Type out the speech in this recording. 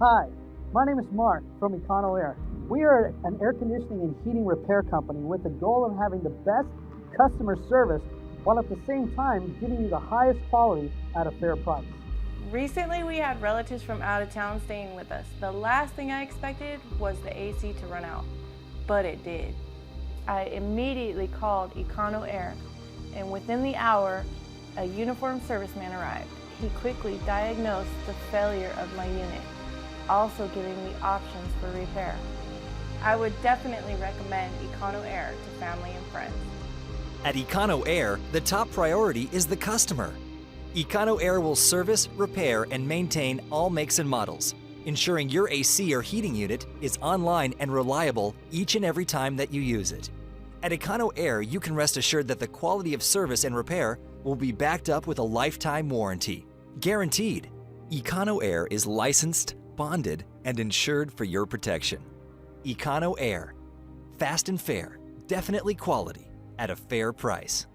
Hi, my name is Mark from Econo-Air. We are an air conditioning and heating repair company with the goal of having the best customer service while at the same time giving you the highest quality at a fair price. Recently, we had relatives from out of town staying with us. The last thing I expected was the AC to run out, but it did. I immediately called Econo-Air, and within the hour, a uniformed serviceman arrived. He quickly diagnosed the failure of my unit, also giving me options for repair. I would definitely recommend Econo-Air to family and friends. At Econo-Air, the top priority is the customer. Econo-Air will service, repair, and maintain all makes and models, ensuring your AC or heating unit is online and reliable each and every time that you use it. At Econo-Air, you can rest assured that the quality of service and repair will be backed up with a lifetime warranty. Guaranteed. Econo-Air is licensed, bonded, and insured for your protection. Econo-Air. Fast and fair, definitely quality, at a fair price.